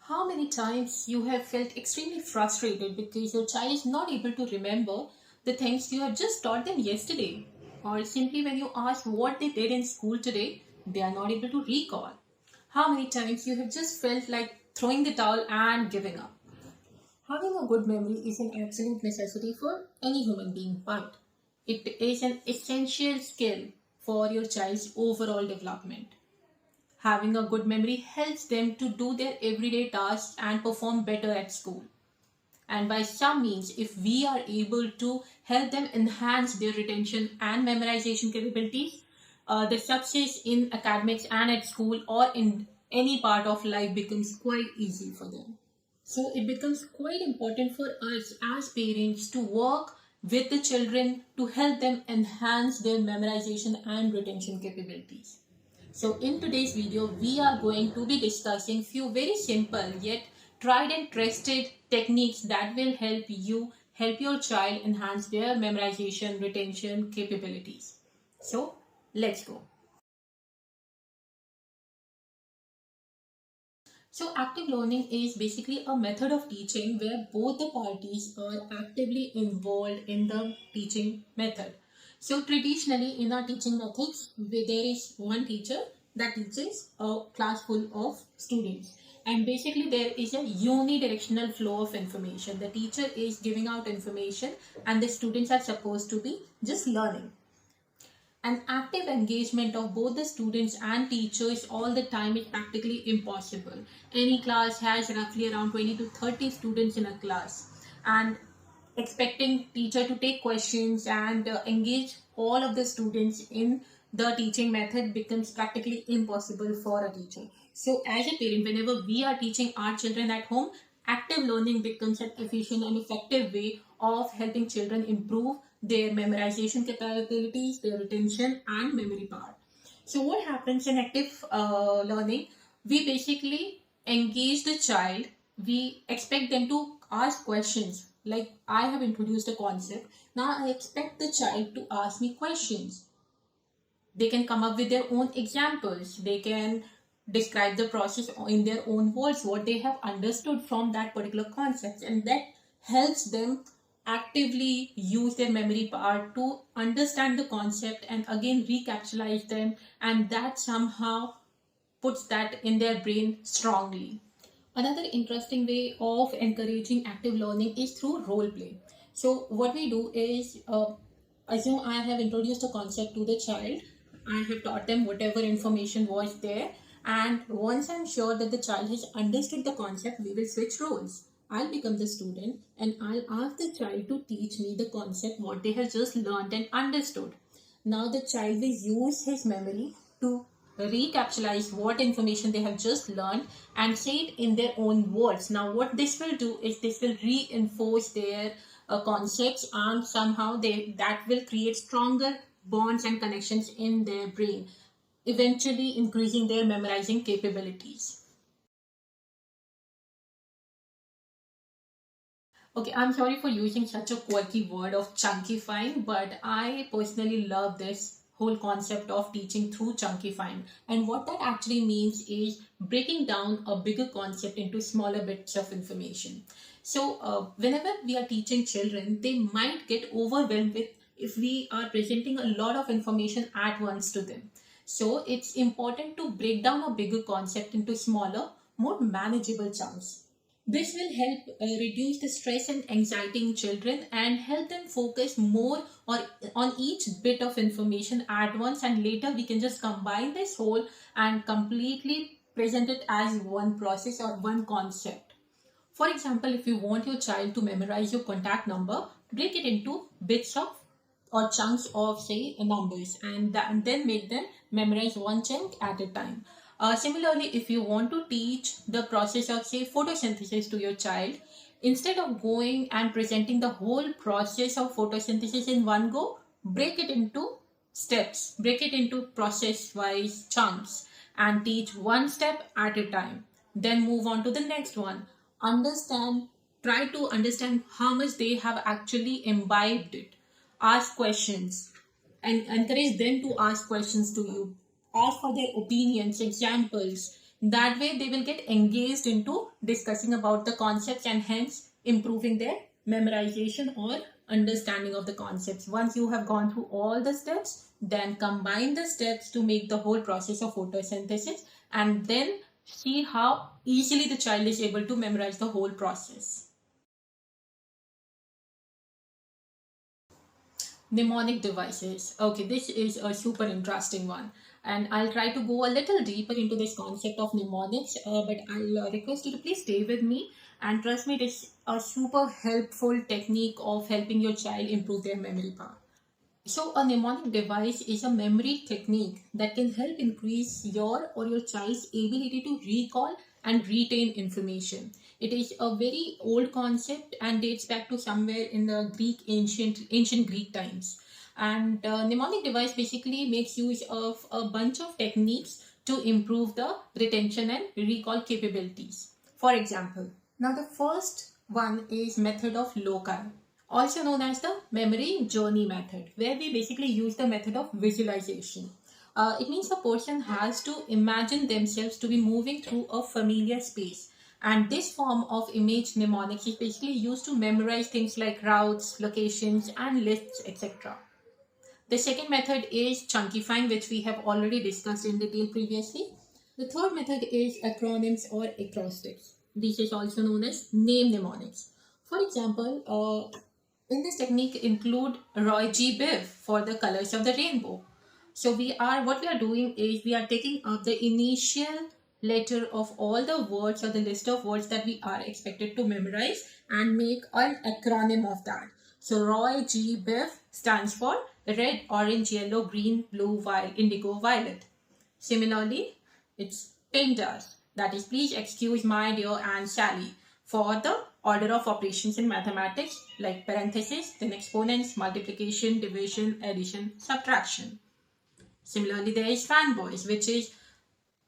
How many times you have felt extremely frustrated because your child is not able to remember the things you have just taught them yesterday? Or simply when you ask what they did in school today, they are not able to recall. How many times you have just felt like throwing the towel and giving up? Having a good memory is an absolute necessity for any human being, but it is an essential skill for your child's overall development. Having a good memory helps them to do their everyday tasks and perform better at school. And by some means, if we are able to help them enhance their retention and memorization capabilities, the success in academics and at school or in any part of life becomes quite easy for them. So it becomes quite important for us as parents to work with the children to help them enhance their memorization and retention capabilities. So in today's video, we are going to be discussing few very simple yet tried and trusted techniques that will help your child enhance their memorization retention capabilities. So let's go. So active learning is basically a method of teaching where both the parties are actively involved in the teaching method. So traditionally in our teaching methods, there is one teacher that teaches a class full of students. And basically there is a unidirectional flow of information. The teacher is giving out information and the students are supposed to be just learning. An active engagement of both the students and teachers all the time is practically impossible. Any class has roughly around 20 to 30 students in a class, and expecting teacher to take questions and engage all of the students in the teaching method becomes practically impossible for a teacher. So as a parent, whenever we are teaching our children at home, active learning becomes an efficient and effective way of helping children improve their memorization capabilities, their retention and memory power. So what happens in active learning? We basically engage the child. We expect them to ask questions. Like I have introduced a concept. Now I expect the child to ask me questions. They can come up with their own examples. They can describe the process in their own words, what they have understood from that particular concept, and that helps them actively use their memory power to understand the concept and again recapitalize them, and that somehow puts that in their brain strongly. Another interesting way of encouraging active learning is through role play. So, what we do is assume I have introduced a concept to the child, I have taught them whatever information was there, and once I'm sure that the child has understood the concept, we will switch roles. I'll become the student and I'll ask the child to teach me the concept, what they have just learned and understood. Now the child will use his memory to recapitalize what information they have just learned and say it in their own words. Now what this will do is this will reinforce their concepts, and somehow that will create stronger bonds and connections in their brain, eventually increasing their memorizing capabilities. Okay, I'm sorry for using such a quirky word of chunkifying, but I personally love this whole concept of teaching through chunkifying. And what that actually means is breaking down a bigger concept into smaller bits of information. So, whenever we are teaching children, they might get overwhelmed with if we are presenting a lot of information at once to them. So, it's important to break down a bigger concept into smaller, more manageable chunks. This will help reduce the stress and anxiety in children and help them focus more or on each bit of information at once, and later we can just combine this whole and completely present it as one process or one concept. For example, if you want your child to memorize your contact number, break it into bits of or chunks of say numbers, and then make them memorize one chunk at a time. Similarly, if you want to teach the process of say photosynthesis to your child, instead of going and presenting the whole process of photosynthesis in one go, break it into steps, break it into process wise chunks and teach one step at a time. Then move on to the next one. Understand, try to understand how much they have actually imbibed it. Ask questions and encourage them to ask questions to you. Ask for their opinions, examples. That way they will get engaged into discussing about the concepts and hence improving their memorization or understanding of the concepts. Once you have gone through all the steps, then combine the steps to make the whole process of photosynthesis and then see how easily the child is able to memorize the whole process. Mnemonic devices. Okay, this is a super interesting one, and I'll try to go a little deeper into this concept of mnemonics. But I'll request you to please stay with me, and trust me, it is a super helpful technique of helping your child improve their memory power. So, a mnemonic device is a memory technique that can help increase your or your child's ability to recall and retain information. It is a very old concept and dates back to somewhere in the ancient Greek times. And mnemonic device basically makes use of a bunch of techniques to improve the retention and recall capabilities. For example, now the first one is method of loci, also known as the memory journey method, where we basically use the method of visualization. It means a person has to imagine themselves to be moving through a familiar space. And this form of image mnemonics is basically used to memorize things like routes, locations, and lists, etc. The second method is chunkifying, which we have already discussed in detail previously. The third method is acronyms or acrostics. This is also known as name mnemonics. For example, in this technique include Roy G. Biv for the colors of the rainbow. So what we are doing is we are taking up the initial letter of all the words or the list of words that we are expected to memorize and make an acronym of that. So Roy G. Biv stands for red, orange, yellow, green, blue, indigo, violet. Similarly, it's PEMDAS, that is please excuse my dear Aunt Sally, for the order of operations in mathematics like parentheses, then exponents, multiplication, division, addition, subtraction. Similarly, there is FANBOYS, which is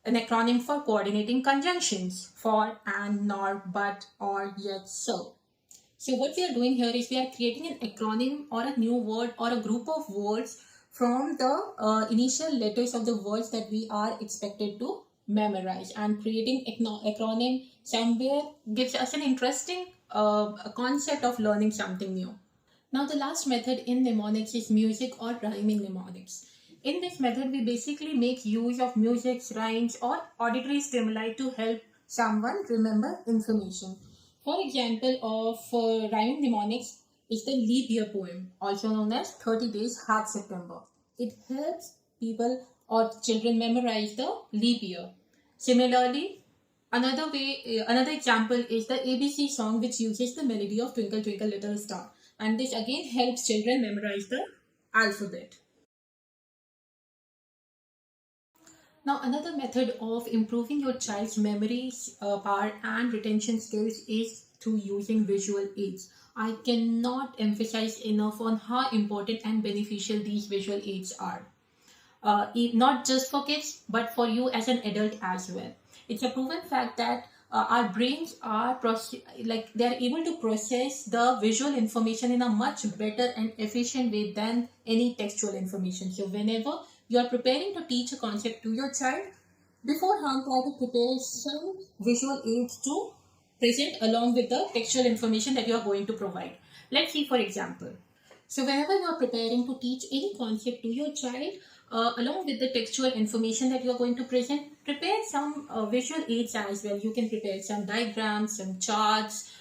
an acronym for coordinating conjunctions for and, nor, but, or, yet, so. So what we are doing here is we are creating an acronym or a new word or a group of words from the initial letters of the words that we are expected to memorize, and creating acronym somewhere gives us an interesting concept of learning something new. Now the last method in mnemonics is music or rhyming mnemonics. In this method, we basically make use of music, rhymes, or auditory stimuli to help someone remember information. For example of rhyming mnemonics is the leap year poem, also known as 30 Days Hat September. It helps people or children memorize the leap year. Similarly, another example is the ABC song, which uses the melody of Twinkle Twinkle Little Star, and this again helps children memorize the alphabet. Now, another method of improving your child's memory power and retention skills is through using visual aids. I cannot emphasize enough on how important and beneficial these visual aids are. Not just for kids, but for you as an adult as well. It's a proven fact that our brains are they are able to process the visual information in a much better and efficient way than any textual information. So whenever you are preparing to teach a concept to your child, beforehand try to prepare some visual aids to present along with the textual information that you are going to provide. Let's see for example. So whenever you are preparing to teach any concept to your child, along with the textual information that you are going to present, prepare some visual aids as well. You can prepare some diagrams, some charts,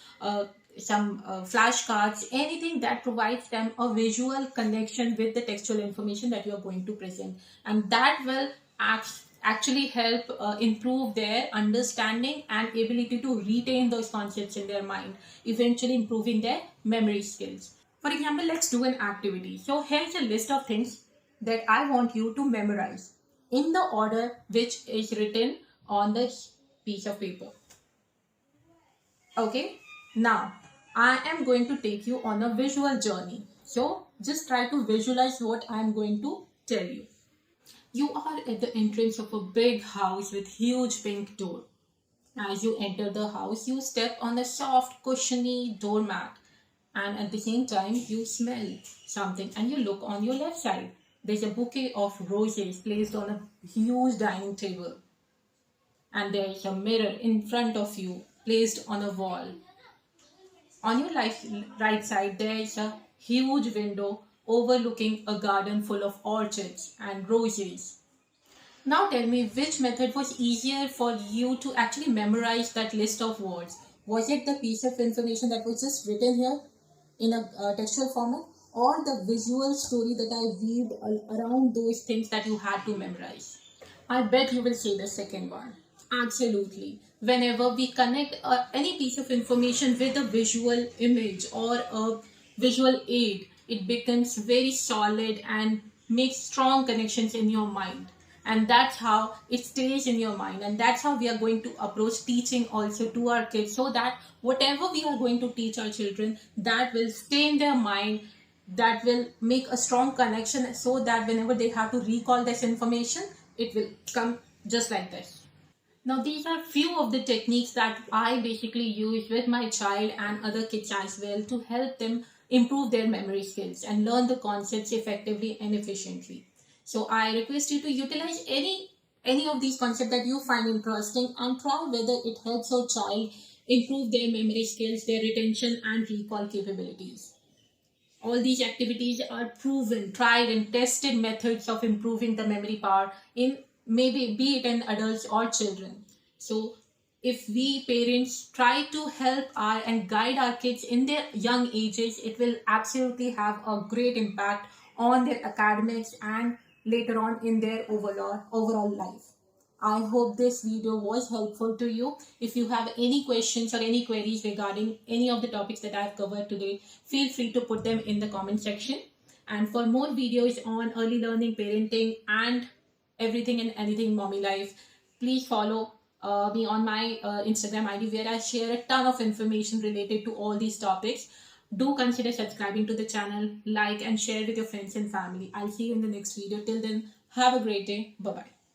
some flashcards, anything that provides them a visual connection with the textual information that you are going to present. And that will actually help improve their understanding and ability to retain those concepts in their mind, eventually improving their memory skills. For example, let's do an activity. So here's a list of things that I want you to memorize in the order which is written on this piece of paper. Okay, now I am going to take you on a visual journey. So just try to visualize what I am going to tell you. You are at the entrance of a big house with huge pink door. As you enter the house, you step on a soft, cushiony doormat, and at the same time, you smell something and you look on your left side. There's a bouquet of roses placed on a huge dining table, and there is a mirror in front of you. placed on a wall. On your right side, there is a huge window overlooking a garden full of orchids and roses. Now tell me, which method was easier for you to actually memorize that list of words? Was it the piece of information that was just written here in a textual format, or the visual story that I weaved around those things that you had to memorize? I bet you will say the second one. Absolutely. Whenever we connect any piece of information with a visual image or a visual aid, it becomes very solid and makes strong connections in your mind. And that's how it stays in your mind. And that's how we are going to approach teaching also to our kids, so that whatever we are going to teach our children, that will stay in their mind, that will make a strong connection, so that whenever they have to recall this information, it will come just like this. Now, these are few of the techniques that I basically use with my child and other kids as well to help them improve their memory skills and learn the concepts effectively and efficiently. So I request you to utilize any of these concepts that you find interesting and try whether it helps your child improve their memory skills, their retention and recall capabilities. All these activities are proven, tried and tested methods of improving the memory power in, maybe be it in adults or children. So if we parents try to help our and guide our kids in their young ages, it will absolutely have a great impact on their academics and later on in their overall life. I hope this video was helpful to you. If you have any questions or any queries regarding any of the topics that I've covered today, feel free to put them in the comment section. And for more videos on early learning, parenting, and everything and anything mommy life, please follow me on my Instagram ID, where I share a ton of information related to all these topics. Do consider subscribing to the channel, like and share with your friends and family. I'll see you in the next video. Till then, have a great day. Bye bye.